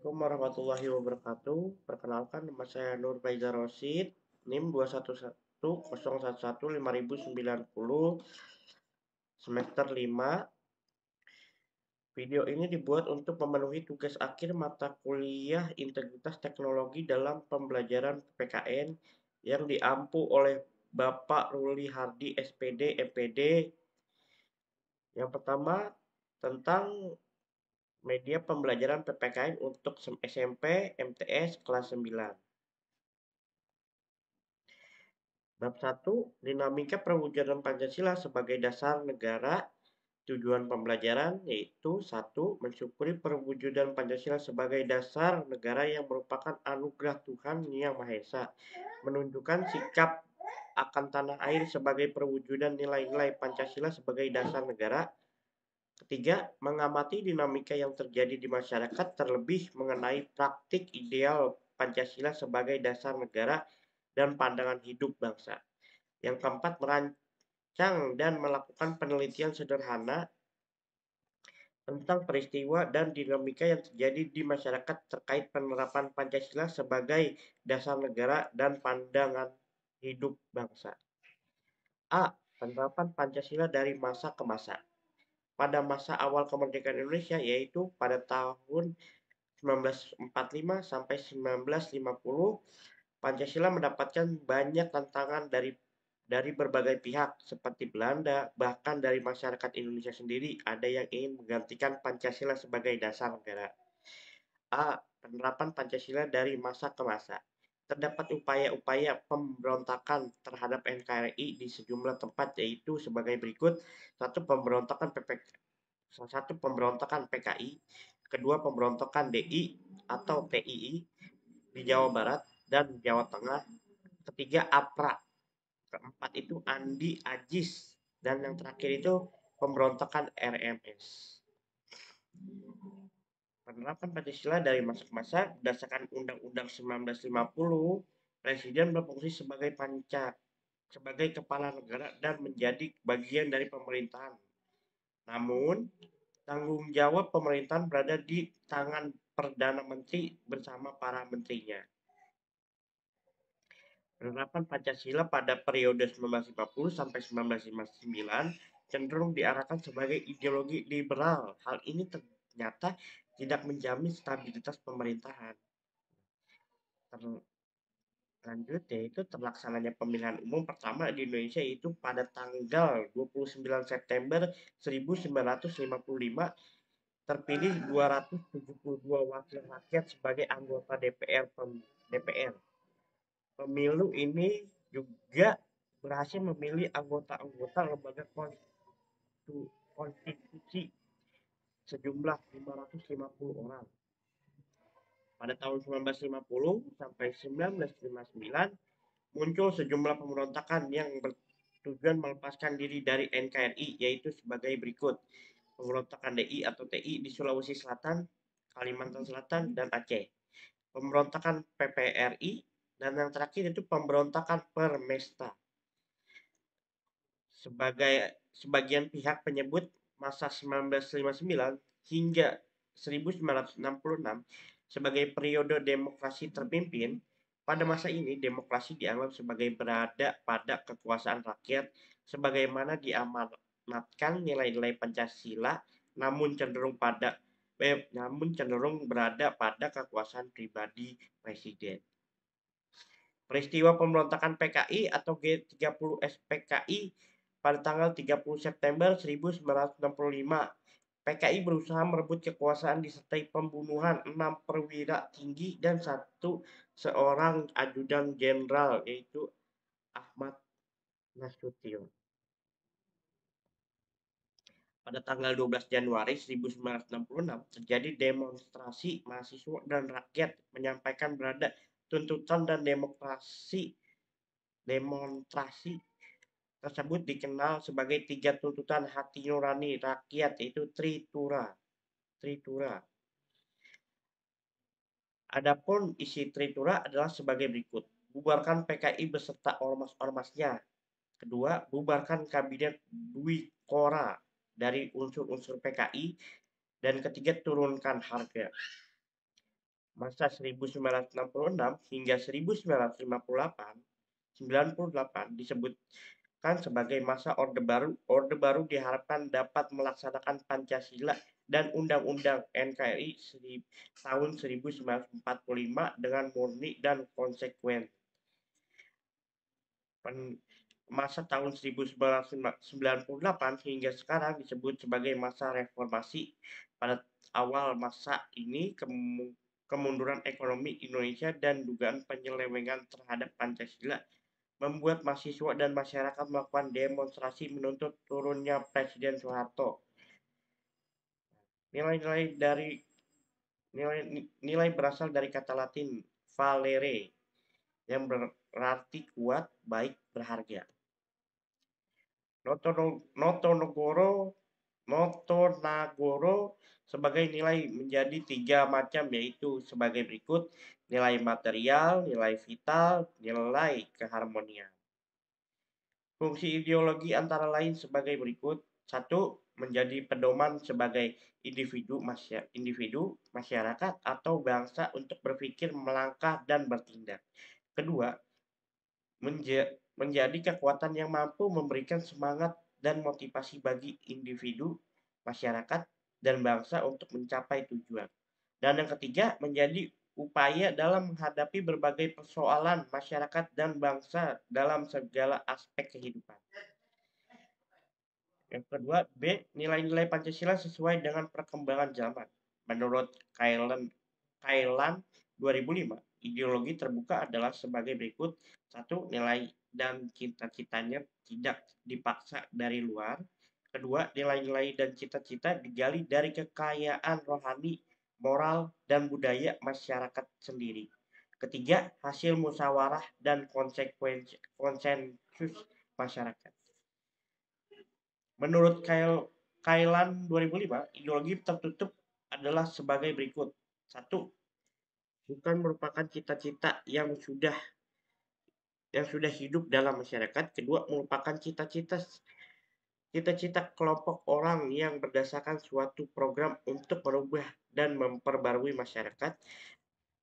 Assalamualaikum warahmatullahi wabarakatuh. Perkenalkan, nama saya Nur Faizar Rosid, NIM 21101115090, semester 5. Video ini dibuat untuk memenuhi tugas akhir mata kuliah Integritas Teknologi dalam pembelajaran PKN yang diampu oleh Bapak Ruli Hardi, SPD, MPD. Yang pertama, tentang media pembelajaran PPKN untuk SMP, MTS, kelas 9. Bab 1, dinamika perwujudan Pancasila sebagai dasar negara. Tujuan pembelajaran yaitu 1. Mensyukuri perwujudan Pancasila sebagai dasar negara yang merupakan anugerah Tuhan Yang Maha Esa. Menunjukkan sikap akan tanah air sebagai perwujudan nilai-nilai Pancasila sebagai dasar negara. Ketiga, mengamati dinamika yang terjadi di masyarakat terlebih mengenai praktik ideal Pancasila sebagai dasar negara dan pandangan hidup bangsa. Yang keempat, merancang dan melakukan penelitian sederhana tentang peristiwa dan dinamika yang terjadi di masyarakat terkait penerapan Pancasila sebagai dasar negara dan pandangan hidup bangsa. A. Penerapan Pancasila dari masa ke masa. Pada masa awal kemerdekaan Indonesia, yaitu pada tahun 1945 sampai 1950, Pancasila mendapatkan banyak tantangan dari berbagai pihak seperti Belanda, bahkan dari masyarakat Indonesia sendiri ada yang ingin menggantikan Pancasila sebagai dasar negara. A. Penerapan Pancasila dari masa ke masa. Terdapat upaya-upaya pemberontakan terhadap NKRI di sejumlah tempat, yaitu sebagai berikut. Satu, pemberontakan PKI. Kedua, pemberontakan DI atau TII di Jawa Barat dan Jawa Tengah. Ketiga, APRA. Keempat itu Andi Ajis. Dan yang terakhir itu pemberontakan RMS. Penerapan Pancasila dari masa ke masa berdasarkan Undang-Undang 1950, Presiden berfungsi sebagai kepala negara dan menjadi bagian dari pemerintahan. Namun, tanggung jawab pemerintahan berada di tangan Perdana Menteri bersama para menterinya. Penerapan Pancasila pada periode 1950 sampai 1959 cenderung diarahkan sebagai ideologi liberal. Hal ini ternyata tidak menjamin stabilitas pemerintahan. Lanjut, yaitu terlaksananya pemilihan umum pertama di Indonesia yaitu pada tanggal 29 September 1955, terpilih 272 wakil rakyat sebagai anggota DPR. Pemilu ini juga berhasil memilih anggota-anggota lembaga konstitusi sejumlah 550 orang. Pada tahun 1950 sampai 1959 muncul sejumlah pemberontakan yang bertujuan melepaskan diri dari NKRI, yaitu sebagai berikut. Pemberontakan DI atau TI di Sulawesi Selatan, Kalimantan Selatan, dan Aceh. Pemberontakan PPRI, dan yang terakhir itu pemberontakan Permesta. Sebagian pihak menyebut masa 1959 hingga 1966 sebagai periode demokrasi terpimpin. Pada masa ini, demokrasi dianggap sebagai berada pada kekuasaan rakyat sebagaimana diamanatkan nilai-nilai Pancasila, namun cenderung berada pada kekuasaan pribadi presiden. Peristiwa pemberontakan PKI atau G30S PKI pada tanggal 30 September 1965. PKI berusaha merebut kekuasaan disertai pembunuhan 6 perwira tinggi dan seorang ajudan jenderal, yaitu Ahmad Nasution. Pada tanggal 12 Januari 1966 terjadi demonstrasi mahasiswa dan rakyat menyampaikan tuntutan dan demonstrasi tersebut dikenal sebagai 3 tuntutan hati nurani rakyat, yaitu Tritura. Adapun isi Tritura adalah sebagai berikut. Bubarkan PKI beserta ormas-ormasnya. Kedua, bubarkan kabinet Dwi Kora dari unsur-unsur PKI. Dan ketiga, turunkan harga. masa 1966 hingga 1998 disebutkan sebagai masa Orde Baru. Orde Baru diharapkan dapat melaksanakan Pancasila dan Undang-Undang NKRI tahun 1945 dengan murni dan konsekuen. Masa tahun 1998 hingga sekarang disebut sebagai masa reformasi. Pada awal masa ini, kemunduran ekonomi Indonesia dan dugaan penyelewengan terhadap Pancasila membuat mahasiswa dan masyarakat melakukan demonstrasi menuntut turunnya Presiden Soeharto. Nilai berasal dari kata Latin valere yang berarti kuat, baik, berharga. Notonagoro sebagai nilai menjadi 3 macam, yaitu sebagai berikut: nilai material, nilai vital, nilai keharmonian. Fungsi ideologi antara lain sebagai berikut: 1. Menjadi pedoman sebagai individu, masyarakat, atau bangsa untuk berpikir, melangkah, dan bertindak. Kedua, menjadi kekuatan yang mampu memberikan semangat dan motivasi bagi individu, masyarakat, dan bangsa untuk mencapai tujuan. Dan yang ketiga, menjadi upaya dalam menghadapi berbagai persoalan masyarakat dan bangsa dalam segala aspek kehidupan. Yang kedua, B. Nilai-nilai Pancasila sesuai dengan perkembangan zaman. Menurut Kailan 2005, ideologi terbuka adalah sebagai berikut: 1. Nilai dan cita-citanya tidak dipaksa dari luar. Kedua, nilai-nilai dan cita-cita digali dari kekayaan rohani, moral, dan budaya masyarakat sendiri. Ketiga, hasil musyawarah dan konsensus masyarakat. Menurut Kailan 2005, ideologi tertutup adalah sebagai berikut: 1. Bukan merupakan cita-cita yang sudah hidup dalam masyarakat. Kedua, merupakan cita-cita kelompok orang yang berdasarkan suatu program untuk merubah dan memperbarui masyarakat.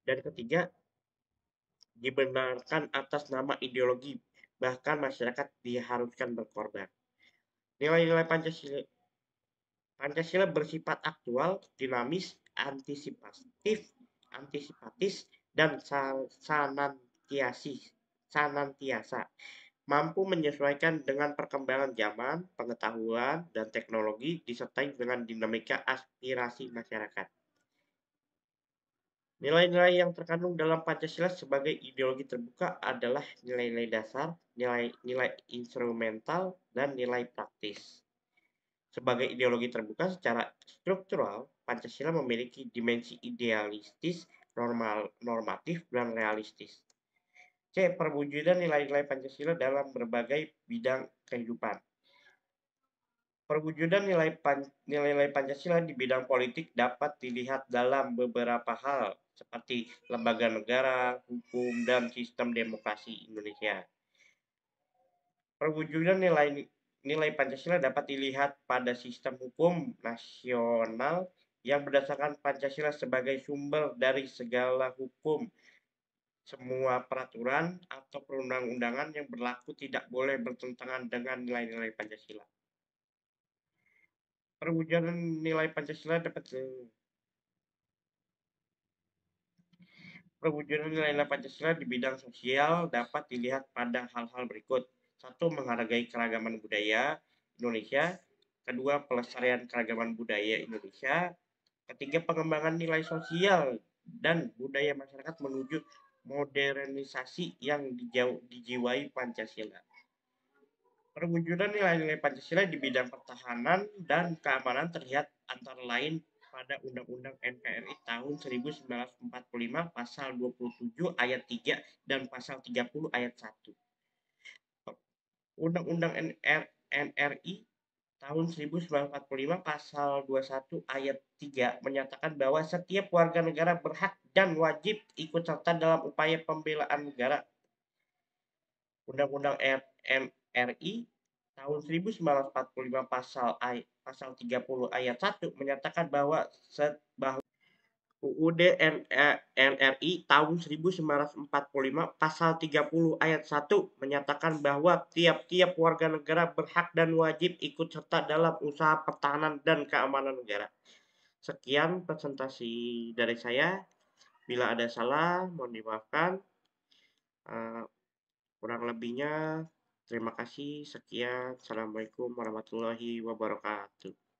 Dan ketiga, dibenarkan atas nama ideologi, bahkan masyarakat diharuskan berkorban. Nilai-nilai Pancasila bersifat aktual, dinamis, antisipatis, dan senantiasa mampu menyesuaikan dengan perkembangan zaman, pengetahuan, dan teknologi, disertai dengan dinamika aspirasi masyarakat. Nilai-nilai yang terkandung dalam Pancasila sebagai ideologi terbuka adalah nilai-nilai dasar, nilai instrumental, dan nilai praktis. Sebagai ideologi terbuka secara struktural, Pancasila memiliki dimensi idealistis, normatif, dan realistis. C. Perwujudan nilai-nilai Pancasila dalam berbagai bidang kehidupan. Perwujudan nilai-nilai Pancasila di bidang politik dapat dilihat dalam beberapa hal, seperti lembaga negara, hukum, dan sistem demokrasi Indonesia. Perwujudan nilai Pancasila dapat dilihat pada sistem hukum nasional yang berdasarkan Pancasila sebagai sumber dari segala hukum. Semua peraturan atau perundang-undangan yang berlaku tidak boleh bertentangan dengan nilai-nilai Pancasila. Perwujudan nilai Pancasila di bidang sosial dapat dilihat pada hal-hal berikut. 1. Menghargai keragaman budaya Indonesia. Kedua, pelestarian keragaman budaya Indonesia. Ketiga, pengembangan nilai sosial dan budaya masyarakat menuju modernisasi yang dijiwai Pancasila. Perwujudan nilai-nilai Pancasila di bidang pertahanan dan keamanan terlihat antara lain pada Undang-Undang NKRI tahun 1945 pasal 27 ayat 3 dan pasal 30 ayat 1. Undang-Undang NRI tahun 1945 pasal 21 ayat 3 menyatakan bahwa setiap warga negara berhak dan wajib ikut serta dalam upaya pembelaan negara. Undang-Undang NRI tahun 1945 pasal 30 ayat 1 menyatakan bahwa UUD NRI tahun 1945 Pasal 30 ayat 1 menyatakan bahwa tiap-tiap warga negara berhak dan wajib ikut serta dalam usaha pertahanan dan keamanan negara. Sekian presentasi dari saya. Bila ada salah, mohon dimaafkan. Eh, Kurang lebihnya, terima kasih. Sekian. Assalamualaikum warahmatullahi wabarakatuh.